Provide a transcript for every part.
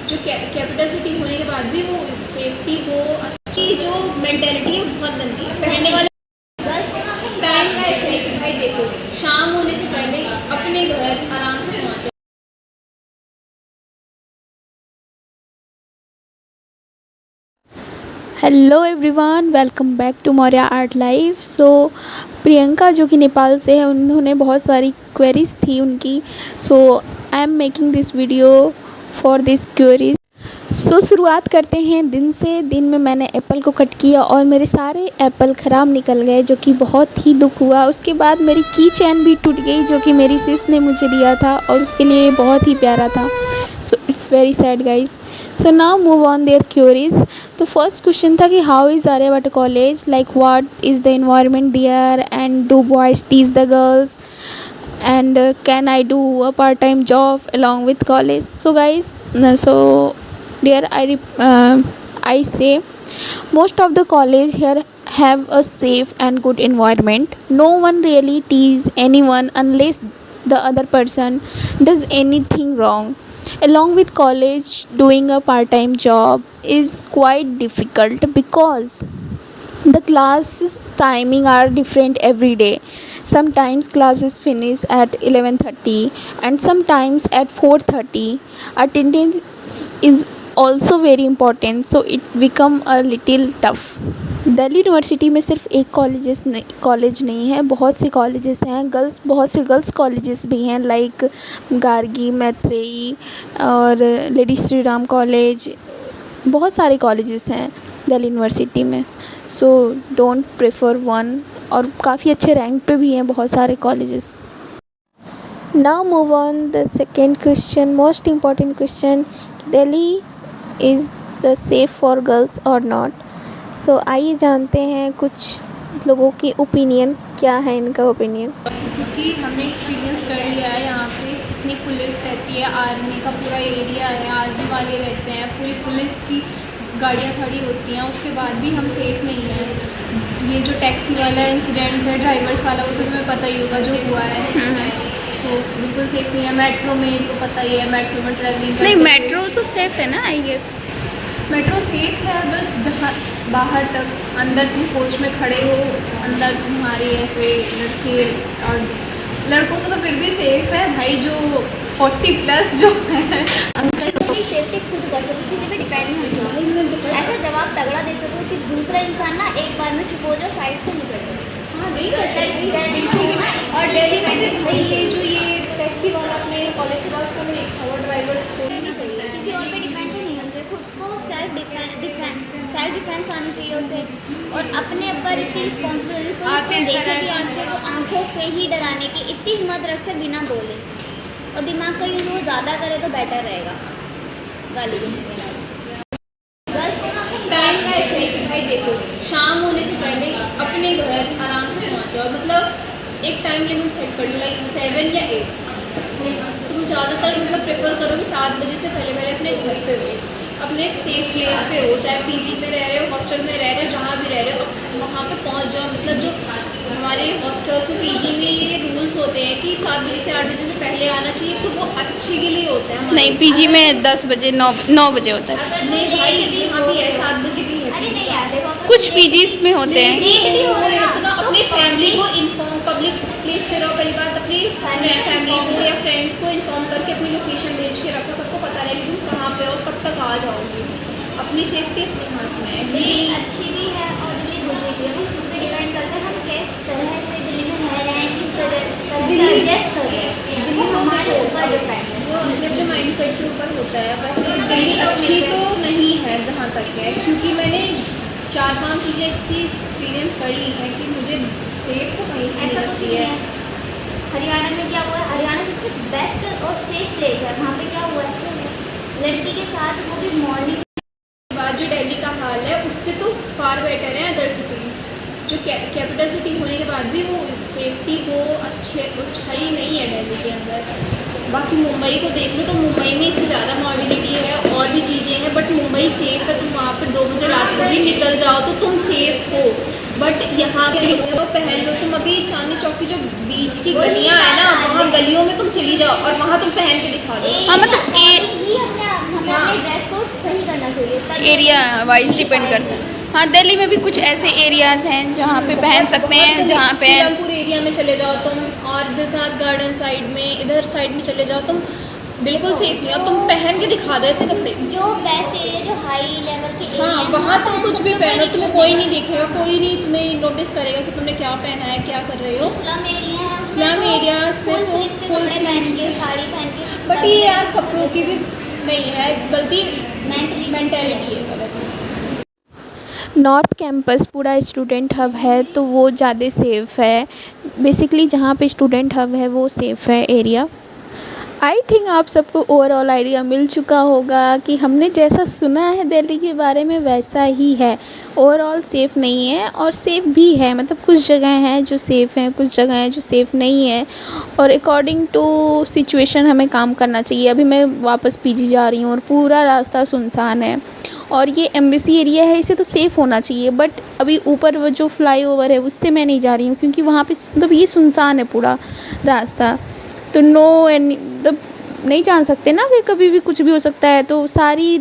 जो capital city होने के बाद भी वो सेफ्टी वो अच्छी जो मेंटेलिटी है बहुत गंदी है। पहनने वाले टाइम का ऐसे है कि भाई देखो शाम होने से पहले अपने घर आराम से पहुँच जाओ। Hello everyone, welcome back to Maurya art life. Priyanka जो कि नेपाल से है, उन्होंने बहुत सारी क्वेरीज थी उनकी। I am making this video for this queries. शुरुआत करते हैं दिन से। दिन में मैंने एप्पल को कट किया और मेरे सारे एप्पल ख़राब निकल गए, जो कि बहुत ही दुख हुआ। उसके बाद मेरी की चैन भी टूट गई, जो कि मेरी सिस ने मुझे दिया था और उसके लिए बहुत ही प्यारा था। So it's very sad guys. So now move on their queries. तो फर्स्ट क्वेश्चन था कि how is Aryabhatta college, like what is the environment there and do boys tease the girls and can I do a part-time job along with college? So guys, there I say most of the college here have a safe and good environment. No one really tease anyone unless the other person does anything wrong. Along with college, doing a part-time job is quite difficult because the classes timing are different every day. Sometimes classes finish at 11:30 and sometimes at 4:30. Attendance is also very important, so it become a little tough. Delhi university में सिर्फ एक college नहीं है, बहुत से colleges हैं। बहुत से गर्ल्स कॉलेजेस भी हैं, लाइक गार्गी, मैत्रेयी और लेडी श्री राम कॉलेज। बहुत सारे कॉलेजेस हैं दिल्ली यूनिवर्सिटी में। सो डोंट प्रेफर वन, और काफ़ी अच्छे रैंक पे भी हैं बहुत सारे colleges. Now move on the second question, most important question, Delhi is the safe for girls और नॉट। सो आइए जानते हैं कुछ लोगों की ओपिनियन, क्या है इनका ओपिनियन। क्योंकि हमने एक्सपीरियंस कर लिया है, यहाँ पे इतनी पुलिस रहती है, आर्मी का पूरा एरिया है, आर्मी वाले रहते हैं, पूरी पुलिस की गाड़ियाँ खड़ी होती हैं, उसके बाद भी हम सेफ़ नहीं हैं। ये जो टैक्सी वाला इंसिडेंट है, ड्राइवर्स वाला, वो तो तुम्हें पता ही होगा जो हुआ है। सो बिल्कुल सेफ़ नहीं है। मेट्रो में तो पता ही है, मेट्रो में ट्रैवलिंग नहीं, मेट्रो तो सेफ़ है ना, आई गेस। मेट्रो सेफ़ है अगर जहाँ बाहर तक, अंदर तुम कोच में खड़े हो, अंदर तुम्हारे ऐसे लड़के और लड़कों से तो फिर भी सेफ़ है भाई। जो 40+ जो है अंकल, सेफ्टी खुद कर सको, किसी पे डिपेंड नहीं हो। ऐसा जवाब तगड़ा दे सको कि दूसरा इंसान ना एक बार में चुप हो जाओ, साइड से निकल जाए। हाँ नहीं करता। और दिल्ली में भी भाई ये टैक्सी वाला अपने कॉलेज के पास में एक हवा ड्राइवर्स को नहीं सकता, किसी और पे डिपेंड नहीं होना चाहिए। खुद को सेल्फ डिफेंस आनी चाहिए उसे, और अपने ऊपर इतनी रिस्पॉन्सिबिलिटी आंखों से ही डराने की इतनी हिम्मत रख से बिना बोले, और दिमाग का यूज़ वो ज़्यादा करे तो बेटर रहेगा। गाली गर्ल्स को टाइम का ऐसे है कि भाई देखो शाम होने से पहले अपने घर आराम से पहुँच जाओ। मतलब एक टाइम लिमिट सेट कर लो, लाइक 7 या 8। तुम ज़्यादातर मतलब प्रेफर करो कि 7 बजे से पहले अपने घर पे हो, अपने एक सेफ प्लेस पे हो, चाहे पीजी में रह रहे हो, हॉस्टल में रह रहे हो, जहाँ भी रह रहे हो वहाँ पे पहुँच जाओ। मतलब जो हमारे हॉस्टल्स में, पीजी में ये रूल्स होते हैं कि 7 बजे से 8 बजे से पहले आना चाहिए, तो वो अच्छे के लिए होता है। नहीं, पीजी में 10 बजे 9 बजे होता है। नहीं भाई, यहाँ भी है 7 बजे की है। कुछ पीजीज में होते हैं। अपनी फैमिली को इन्फॉर्म, पब्लिक प्लेस पे रहो, पहली बात अपनी फैमिली को या फ्रेंड्स को इन्फॉर्म करके अपनी लोकेशन भेज के रखो, सबको पता रहे कि तुम कहाँ पे हो, कब तक आ जाओगे। अपनी सेफ्टी अपने हाथ में है। ये अच्छी भी है और ये बुरी भी है, हम खुद पे डिपेंड करते हैं हम किस तरह से दिल्ली में रह रहे हैं, किस तरह से एडजस्ट कर रहे हैं, दिल्ली हमारे ऊपर डिपेंड है। वो अपने माइंडसेट के ऊपर होता है। वैसे दिल्ली अच्छी तो नहीं है जहाँ तक है, क्योंकि मैंने 4-5 चीज़ें ऐसी एक्सपीरियंस कर ली हैं कि मुझे सेफ तो कहीं से ऐसा नहीं कुछ लगती नहीं है। है। हरियाणा में क्या हुआ है, हरियाणा सबसे बेस्ट और सेफ प्लेस है। वहाँ पे क्या हुआ है, लड़की के साथ वो भी मॉर्निंग बाद जो दिल्ली का हाल है उससे तो फार बेटर है अदर सिटीज़। जो कैपिटल सिटी होने के बाद भी वो सेफ्टी वो अच्छाई नहीं है दिल्ली के अंदर। बाकी मुंबई को देख लो तो मुंबई में इससे ज़्यादा मॉडर्निटी है और भी चीज़ें हैं, बट मुंबई सेफ़ है। तुम वहाँ पे 2 बजे रात को भी निकल जाओ तो तुम सेफ़ हो। बट यहाँ के वो पहन लो, तुम अभी चांदनी चौक की जो बीच की गलियाँ हैं ना, वहाँ गलियों में तुम चली जाओ और वहाँ तुम पहन के दिखा दो। हाँ, मतलब ही अपने हमें अपने ड्रेस कोड सही करना चाहिए तभी एरिया वाइज मिल डिपेंड पाएगी। करता है। हाँ, दिल्ली में भी कुछ ऐसे एरियाज़ हैं जहाँ पे पहन सकते हैं, जहाँ पे सीलमपुर एरिया में चले जाओ तुम, और जैसाद गार्डन साइड में, इधर साइड में चले जाओ तुम, बिल्कुल सेफ नहीं। और तुम पहन के दिखा दो ऐसे कपड़े। जो बेस्ट एरिया, जो हाई लेवल के एरिया, हाँ, वहाँ तुम कुछ भी पहनो, तुम्हें कोई नहीं देखेगा, कोई नहीं तुम्हें नोटिस करेगा कि तुमने क्या पहना है, क्या कर रहे हो। स्लम एरिया है, स्लम एरियाज पे फुल तो स्लीव्स के full कपड़े पहन sleeves के, साड़ी पहन के, बट ये यार कपड़ों की भी नहीं है गलती, मेंटलिटी है गलत। नॉर्थ कैंपस पूरा स्टूडेंट हब है, तो वो ज़्यादा सेफ़ है। बेसिकली जहाँ पे स्टूडेंट हब है वो सेफ़ है एरिया। आई थिंक आप सबको ओवरऑल आइडिया मिल चुका होगा कि हमने जैसा सुना है दिल्ली के बारे में वैसा ही है। ओवरऑल सेफ़ नहीं है और सेफ़ भी है, मतलब कुछ जगह हैं जो सेफ़ हैं, कुछ जगह हैं जो सेफ़ नहीं है, और अकॉर्डिंग टू सिचुएशन हमें काम करना चाहिए। अभी मैं वापस पीजी जा रही हूँ और पूरा रास्ता सुनसान है, और ये एम्बेसी एरिया है, इसे तो सेफ़ होना चाहिए, बट अभी ऊपर वो जो फ्लाईओवर है उससे मैं नहीं जा रही हूँ क्योंकि वहाँ पे मतलब ये सुनसान है पूरा रास्ता, तो नो एनी मतलब नहीं जान सकते ना कि कभी भी कुछ भी हो सकता है। तो सारी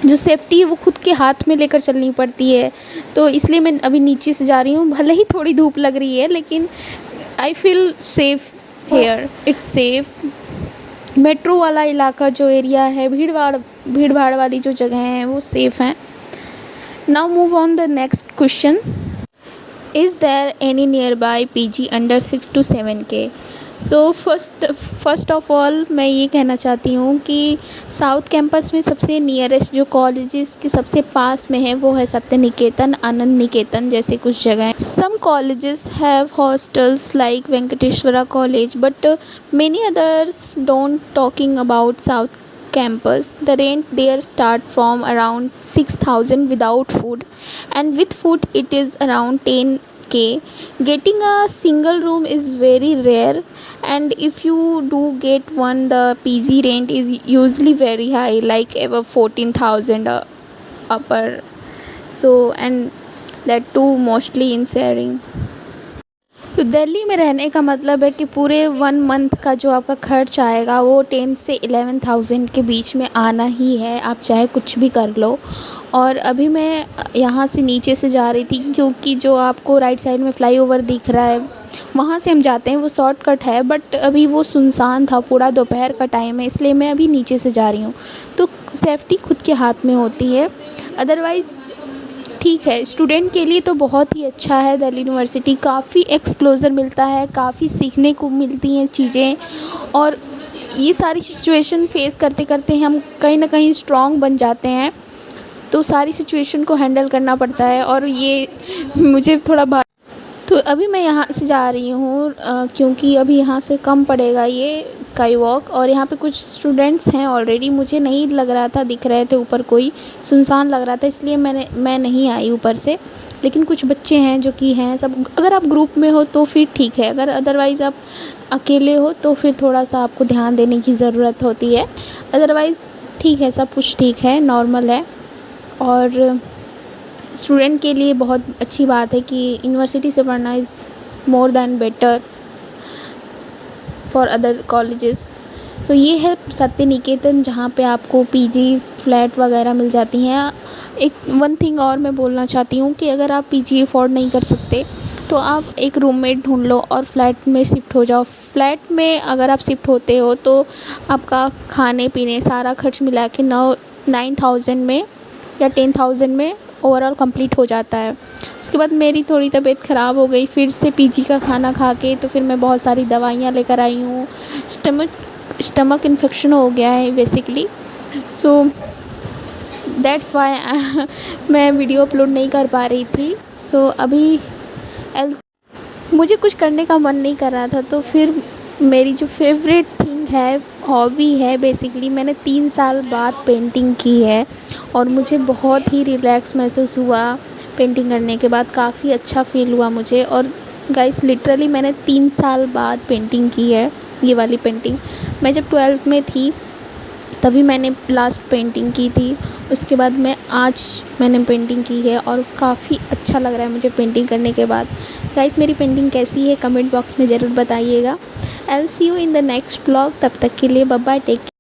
जो सेफ्टी है वो खुद के हाथ में लेकर चलनी पड़ती है, तो इसलिए मैं अभी नीचे से जा रही हूँ। भले ही थोड़ी धूप लग रही है लेकिन I feel safe here, it's safe. Metro वाला इलाका जो एरिया है, भीड़ भाड़ वाली जो जगह हैं वो सेफ़ हैं। Now move on the next question, is there any nearby PG under 6 to 7K? So first of all मैं ये कहना चाहती हूँ कि साउथ कैंपस में सबसे नियरेस्ट जो कॉलेजेस के सबसे पास में है वो है सत्य निकेतन, आनंद निकेतन जैसे कुछ जगह। Some colleges have hostels like Venkateswara college, but many others don't talking about south campus. The rent there start from around 6,000 without food, and with food it is around 10K. Getting a single room is very rare, and if you do get one, the PG rent is usually very high, like above 14,000 upper. So, and that too mostly in sharing. तो दिल्ली में रहने का मतलब है कि पूरे 1 month का जो आपका खर्च आएगा वो 10 से 11,000 के बीच में आना ही है, आप चाहे कुछ भी कर लो। और अभी मैं यहाँ से नीचे से जा रही थी क्योंकि जो आपको राइट साइड में फ्लाईओवर दिख रहा है वहाँ से हम जाते हैं, वो शॉर्टकट है, बट अभी वो सुनसान था, पूरा दोपहर का टाइम है, इसलिए मैं अभी नीचे से जा रही हूँ। तो सेफ्टी खुद के हाथ में होती है, अदरवाइज़ ठीक है। स्टूडेंट के लिए तो बहुत ही अच्छा है दिल्ली यूनिवर्सिटी, काफ़ी एक्सप्लोजर मिलता है, काफ़ी सीखने को मिलती हैं चीज़ें, और ये सारी सिचुएशन फेस करते करते हम कहीं ना कहीं स्ट्रॉन्ग बन जाते हैं। तो सारी सिचुएशन को हैंडल करना पड़ता है, और ये मुझे थोड़ा तो अभी मैं यहाँ से जा रही हूँ क्योंकि अभी यहाँ से कम पड़ेगा ये स्काई वॉक, और यहाँ पे कुछ स्टूडेंट्स हैं ऑलरेडी, मुझे नहीं लग रहा था, दिख रहे थे ऊपर, कोई सुनसान लग रहा था, इसलिए मैं नहीं आई ऊपर से। लेकिन कुछ बच्चे हैं जो कि हैं सब, अगर आप ग्रुप में हो तो फिर ठीक है, अगर अदरवाइज़ आप अकेले हो तो फिर थोड़ा सा आपको ध्यान देने की ज़रूरत होती है। अदरवाइज़ ठीक है, सब कुछ ठीक है, नॉर्मल है। और स्टूडेंट के लिए बहुत अच्छी बात है कि यूनिवर्सिटी से पढ़ना is more than better for other colleges. So ये है सत्य निकेतन, जहाँ पे आपको पीजीज़ फ्लैट वगैरह मिल जाती हैं। एक वन थिंग और मैं बोलना चाहती हूँ कि अगर आप पीजी अफोर्ड नहीं कर सकते तो आप एक रूममेट ढूंढ लो और फ्लैट में शिफ्ट हो जाओ। फ्लैट में अगर आप शिफ्ट होते हो तो आपका खाने पीने सारा खर्च मिला के 9,000 में या 10,000 में ओवरऑल कंप्लीट हो जाता है। उसके बाद मेरी थोड़ी तबीयत ख़राब हो गई फिर से पीजी का खाना खा के, तो फिर मैं बहुत सारी दवाइयाँ लेकर आई हूँ। स्टमक इन्फेक्शन हो गया है बेसिकली, सो दैट्स वाई मैं वीडियो अपलोड नहीं कर पा रही थी। सो अभी मुझे कुछ करने का मन नहीं कर रहा था, तो फिर मेरी जो फेवरेट थिंग है, हॉबी है बेसिकली, मैंने 3 साल बाद पेंटिंग की है और मुझे बहुत ही रिलैक्स महसूस हुआ पेंटिंग करने के बाद, काफ़ी अच्छा फील हुआ मुझे। और गाइस लिटरली मैंने 3 साल बाद पेंटिंग की है, ये वाली पेंटिंग। मैं जब 12th में थी तभी मैंने लास्ट पेंटिंग की थी, उसके बाद मैंने पेंटिंग की है और काफ़ी अच्छा लग रहा है मुझे पेंटिंग करने के बाद। गाइस मेरी पेंटिंग कैसी है कमेंट बॉक्स में ज़रूर बताइएगा। I will see you in the next vlog, तब तक के लिए बाय बाय, टेक केयर।